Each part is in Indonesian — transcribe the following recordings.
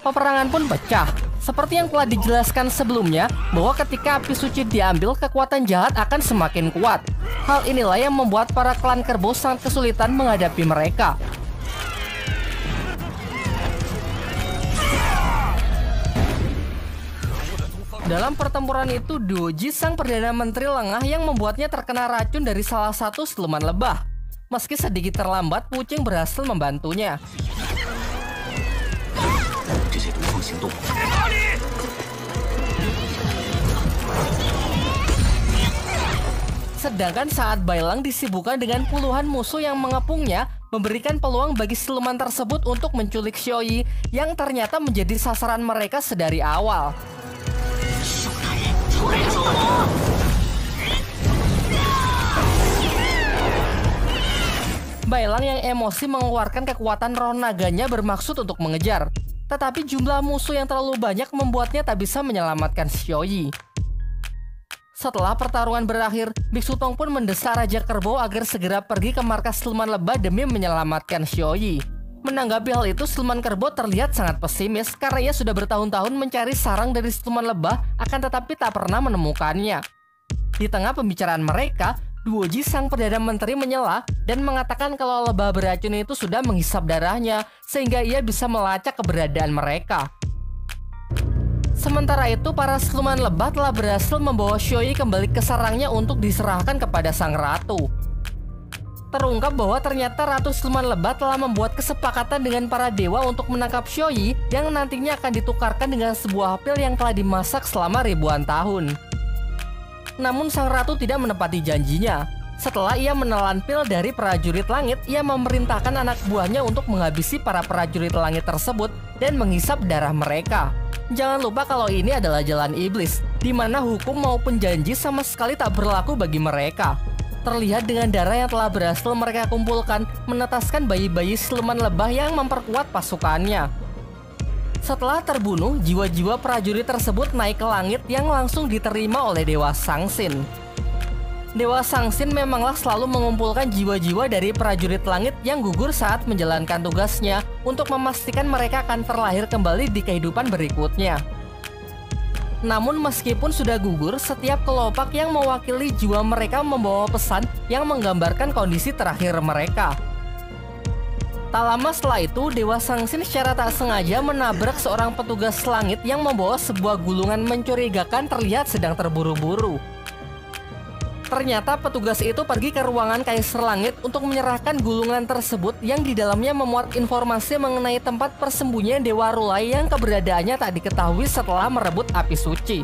Peperangan pun pecah. Seperti yang telah dijelaskan sebelumnya, bahwa ketika api suci diambil, kekuatan jahat akan semakin kuat. Hal inilah yang membuat para klan kerbau sangat kesulitan menghadapi mereka. Dalam pertempuran itu, Doji, sang Perdana Menteri lengah yang membuatnya terkena racun dari salah satu siluman lebah. Meski sedikit terlambat, Wucheng berhasil membantunya. Sedangkan saat Bailang disibukkan dengan puluhan musuh yang mengepungnya, memberikan peluang bagi siluman tersebut untuk menculik Xiaoyi yang ternyata menjadi sasaran mereka sedari awal. Bailang yang emosi mengeluarkan kekuatan roh naganya bermaksud untuk mengejar. Tetapi jumlah musuh yang terlalu banyak membuatnya tak bisa menyelamatkan Xiaoyi. Setelah pertarungan berakhir, Biksu Tong pun mendesak Raja Kerbau agar segera pergi ke markas siluman lebah demi menyelamatkan Xiaoyi. Menanggapi hal itu, siluman kerbau terlihat sangat pesimis karena ia sudah bertahun-tahun mencari sarang dari siluman lebah, akan tetapi tak pernah menemukannya. Di tengah pembicaraan mereka, Duoji, sang Perdana Menteri, menyela dan mengatakan kalau lebah beracun itu sudah menghisap darahnya, sehingga ia bisa melacak keberadaan mereka. Sementara itu, para siluman lebah telah berhasil membawa Xiaoyi kembali ke sarangnya untuk diserahkan kepada sang ratu. Terungkap bahwa ternyata Ratu Siluman Lebah telah membuat kesepakatan dengan para dewa untuk menangkap Xiaoyi yang nantinya akan ditukarkan dengan sebuah pil yang telah dimasak selama ribuan tahun. Namun sang ratu tidak menepati janjinya. Setelah ia menelan pil dari prajurit langit, ia memerintahkan anak buahnya untuk menghabisi para prajurit langit tersebut dan menghisap darah mereka. Jangan lupa kalau ini adalah jalan iblis, di mana hukum maupun janji sama sekali tak berlaku bagi mereka. Terlihat dengan darah yang telah berhasil mereka kumpulkan, menetaskan bayi-bayi siluman lebah yang memperkuat pasukannya. Setelah terbunuh, jiwa-jiwa prajurit tersebut naik ke langit yang langsung diterima oleh Dewa Sangsin. Dewa Sangsin memanglah selalu mengumpulkan jiwa-jiwa dari prajurit langit yang gugur saat menjalankan tugasnya untuk memastikan mereka akan terlahir kembali di kehidupan berikutnya. Namun meskipun sudah gugur, setiap kelopak yang mewakili jiwa mereka membawa pesan yang menggambarkan kondisi terakhir mereka. Tak lama setelah itu, Dewa Sangsin secara tak sengaja menabrak seorang petugas langit yang membawa sebuah gulungan mencurigakan terlihat sedang terburu-buru. Ternyata petugas itu pergi ke ruangan Kaisar Langit untuk menyerahkan gulungan tersebut yang di dalamnya memuat informasi mengenai tempat persembunyian Dewa Rulai yang keberadaannya tak diketahui setelah merebut api suci.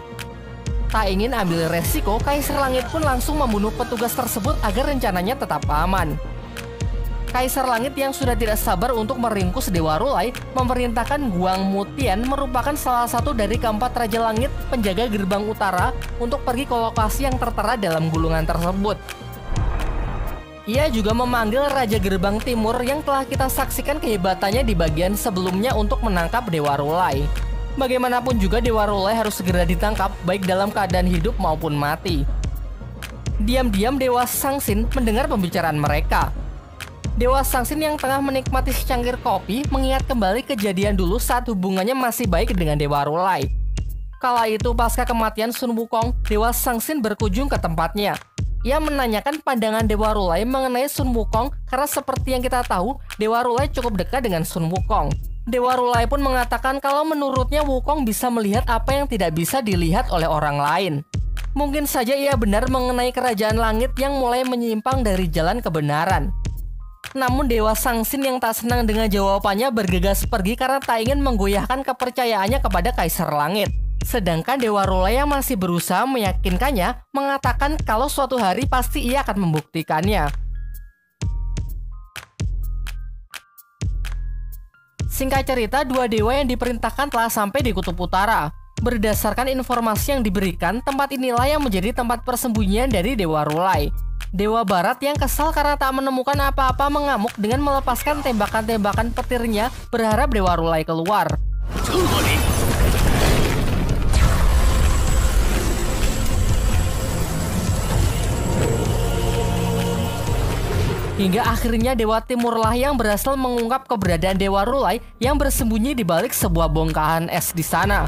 Tak ingin ambil resiko, Kaisar Langit pun langsung membunuh petugas tersebut agar rencananya tetap aman. Kaisar Langit yang sudah tidak sabar untuk meringkus Dewa Rulai memerintahkan Guang Mutian, merupakan salah satu dari keempat Raja Langit penjaga gerbang utara, untuk pergi ke lokasi yang tertera dalam gulungan tersebut. Ia juga memanggil Raja Gerbang Timur yang telah kita saksikan kehebatannya di bagian sebelumnya untuk menangkap Dewa Rulai. Bagaimanapun juga Dewa Rulai harus segera ditangkap, baik dalam keadaan hidup maupun mati. Diam-diam Dewa Sangsin mendengar pembicaraan mereka. Dewa Sangsin yang tengah menikmati secangkir kopi mengingat kembali kejadian dulu saat hubungannya masih baik dengan Dewa Rulai. Kala itu pasca kematian Sun Wukong, Dewa Sangsin berkunjung ke tempatnya. Ia menanyakan pandangan Dewa Rulai mengenai Sun Wukong karena seperti yang kita tahu, Dewa Rulai cukup dekat dengan Sun Wukong. Dewa Rulai pun mengatakan kalau menurutnya Wukong bisa melihat apa yang tidak bisa dilihat oleh orang lain. Mungkin saja ia benar mengenai kerajaan langit yang mulai menyimpang dari jalan kebenaran. Namun Dewa Sangsin yang tak senang dengan jawabannya bergegas pergi karena tak ingin menggoyahkan kepercayaannya kepada Kaisar Langit. Sedangkan Dewa Rulai yang masih berusaha meyakinkannya mengatakan kalau suatu hari pasti ia akan membuktikannya. Singkat cerita, dua dewa yang diperintahkan telah sampai di Kutub Utara. Berdasarkan informasi yang diberikan, tempat inilah yang menjadi tempat persembunyian dari Dewa Rulai. Dewa Barat yang kesal karena tak menemukan apa-apa mengamuk dengan melepaskan tembakan-tembakan petirnya, berharap Dewa Rulai keluar. Hingga akhirnya Dewa Timurlah yang berhasil mengungkap keberadaan Dewa Rulai yang bersembunyi di balik sebuah bongkahan es di sana.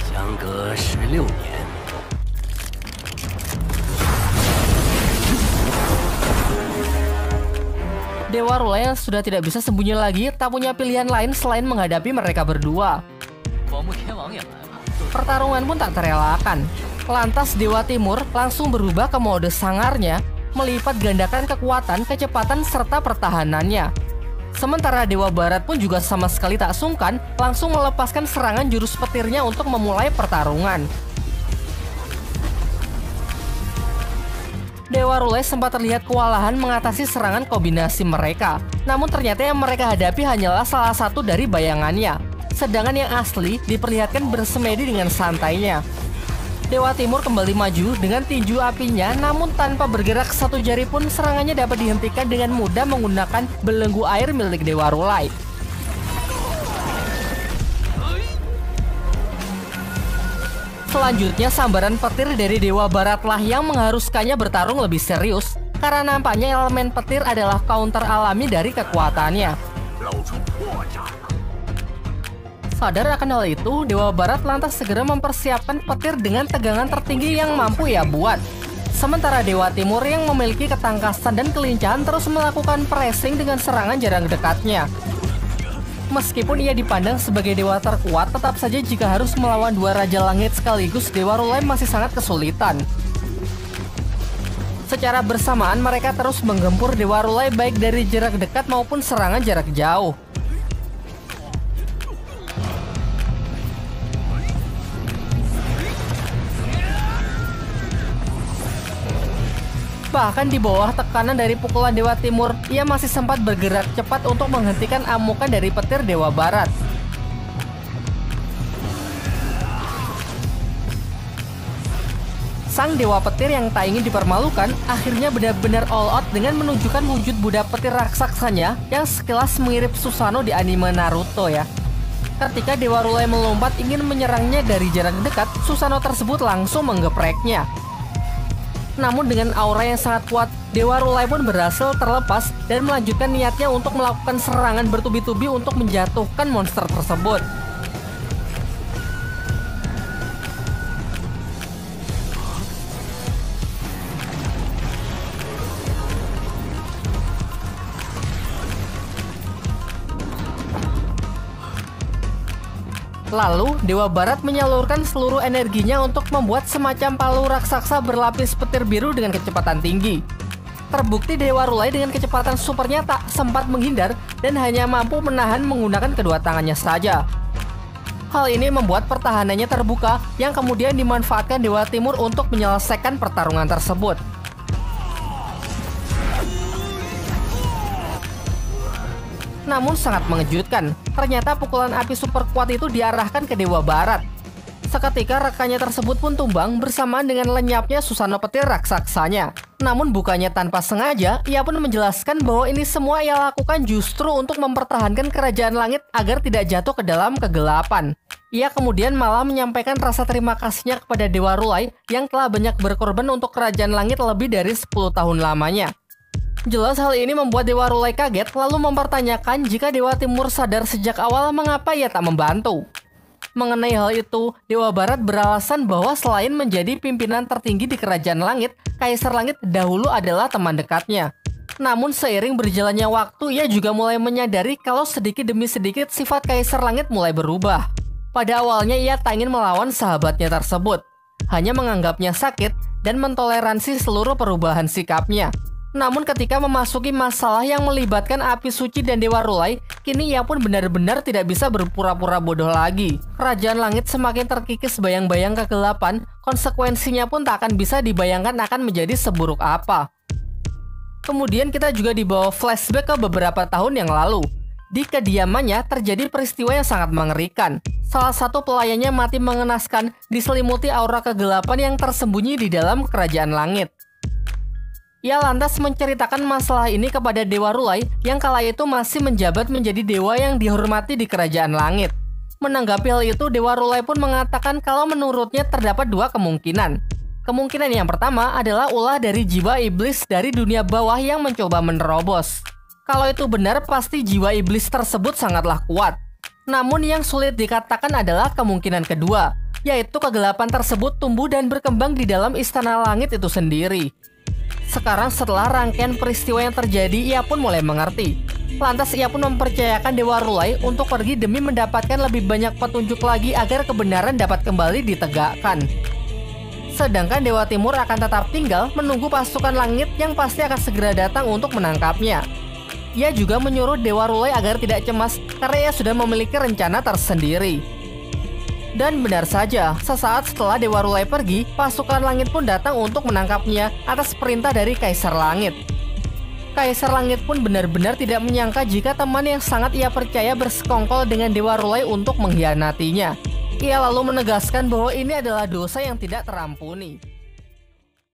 Dewa Rulai yang sudah tidak bisa sembunyi lagi tak punya pilihan lain selain menghadapi mereka berdua. Pertarungan pun tak terelakkan. Lantas Dewa Timur langsung berubah ke mode sangarnya, melipat gandakan kekuatan, kecepatan, serta pertahanannya. Sementara Dewa Barat pun juga sama sekali tak sungkan, langsung melepaskan serangan jurus petirnya untuk memulai pertarungan. Dewa Rulai sempat terlihat kewalahan mengatasi serangan kombinasi mereka. Namun ternyata yang mereka hadapi hanyalah salah satu dari bayangannya. Sedangkan yang asli diperlihatkan bersemedi dengan santainya. Dewa Timur kembali maju dengan tinju apinya, namun tanpa bergerak satu jari pun serangannya dapat dihentikan dengan mudah menggunakan belenggu air milik Dewa Rulai. Selanjutnya sambaran petir dari Dewa Baratlah yang mengharuskannya bertarung lebih serius, karena nampaknya elemen petir adalah counter alami dari kekuatannya. Sadar akan hal itu, Dewa Barat lantas segera mempersiapkan petir dengan tegangan tertinggi yang mampu ia buat. Sementara Dewa Timur yang memiliki ketangkasan dan kelincahan terus melakukan pressing dengan serangan jarak dekatnya. Meskipun ia dipandang sebagai dewa terkuat, tetap saja jika harus melawan dua Raja Langit sekaligus, Dewa Rulai masih sangat kesulitan. Secara bersamaan mereka terus menggempur Dewa Rulai baik dari jarak dekat maupun serangan jarak jauh. Bahkan di bawah tekanan dari pukulan Dewa Timur, ia masih sempat bergerak cepat untuk menghentikan amukan dari petir Dewa Barat. Sang Dewa Petir yang tak ingin dipermalukan, akhirnya benar-benar all out dengan menunjukkan wujud Buddha petir raksasanya yang sekilas mirip Susanoo di anime Naruto ya. Ketika Dewa Rulai melompat ingin menyerangnya dari jarak dekat, Susanoo tersebut langsung menggepreknya. Namun dengan aura yang sangat kuat, Dewa Rulai pun berhasil terlepas dan melanjutkan niatnya untuk melakukan serangan bertubi-tubi untuk menjatuhkan monster tersebut. Lalu, Dewa Barat menyalurkan seluruh energinya untuk membuat semacam palu raksasa berlapis petir biru dengan kecepatan tinggi. Terbukti Dewa Rulai dengan kecepatan supernya tak sempat menghindar dan hanya mampu menahan menggunakan kedua tangannya saja. Hal ini membuat pertahanannya terbuka yang kemudian dimanfaatkan Dewa Timur untuk menyelesaikan pertarungan tersebut. Namun sangat mengejutkan, ternyata pukulan api super kuat itu diarahkan ke Dewa Barat. Seketika rekannya tersebut pun tumbang bersamaan dengan lenyapnya Susanoo petir raksasanya. Namun bukannya tanpa sengaja, ia pun menjelaskan bahwa ini semua ia lakukan justru untuk mempertahankan kerajaan langit agar tidak jatuh ke dalam kegelapan. Ia kemudian malah menyampaikan rasa terima kasihnya kepada Dewa Rulai yang telah banyak berkorban untuk kerajaan langit lebih dari 10 tahun lamanya. Jelas hal ini membuat Dewa Rulai kaget lalu mempertanyakan jika Dewa Timur sadar sejak awal mengapa ia tak membantu. Mengenai hal itu, Dewa Barat beralasan bahwa selain menjadi pimpinan tertinggi di Kerajaan Langit, Kaisar Langit dahulu adalah teman dekatnya. Namun seiring berjalannya waktu, ia juga mulai menyadari kalau sedikit demi sedikit sifat Kaisar Langit mulai berubah. Pada awalnya ia tak ingin melawan sahabatnya tersebut, hanya menganggapnya sakit dan mentoleransi seluruh perubahan sikapnya. Namun ketika memasuki masalah yang melibatkan api suci dan Dewa Rulai, kini ia pun benar-benar tidak bisa berpura-pura bodoh lagi. Kerajaan Langit semakin terkikis bayang-bayang kegelapan, konsekuensinya pun tak akan bisa dibayangkan akan menjadi seburuk apa. Kemudian kita juga dibawa flashback ke beberapa tahun yang lalu. Di kediamannya terjadi peristiwa yang sangat mengerikan. Salah satu pelayannya mati mengenaskan, diselimuti aura kegelapan yang tersembunyi di dalam Kerajaan Langit. Ia lantas menceritakan masalah ini kepada Dewa Rulai yang kala itu masih menjabat menjadi dewa yang dihormati di Kerajaan Langit. Menanggapi hal itu, Dewa Rulai pun mengatakan kalau menurutnya terdapat dua kemungkinan. Kemungkinan yang pertama adalah ulah dari jiwa iblis dari dunia bawah yang mencoba menerobos. Kalau itu benar, pasti jiwa iblis tersebut sangatlah kuat. Namun yang sulit dikatakan adalah kemungkinan kedua, yaitu kegelapan tersebut tumbuh dan berkembang di dalam istana langit itu sendiri. Sekarang setelah rangkaian peristiwa yang terjadi, ia pun mulai mengerti. Lantas ia pun mempercayakan Dewa Rulai untuk pergi demi mendapatkan lebih banyak petunjuk lagi agar kebenaran dapat kembali ditegakkan. Sedangkan Dewa Timur akan tetap tinggal menunggu pasukan langit yang pasti akan segera datang untuk menangkapnya. Ia juga menyuruh Dewa Rulai agar tidak cemas karena ia sudah memiliki rencana tersendiri. Dan benar saja, sesaat setelah Dewa Rulai pergi, pasukan langit pun datang untuk menangkapnya atas perintah dari Kaisar Langit. Kaisar Langit pun benar-benar tidak menyangka jika teman yang sangat ia percaya bersekongkol dengan Dewa Rulai untuk mengkhianatinya. Ia lalu menegaskan bahwa ini adalah dosa yang tidak terampuni.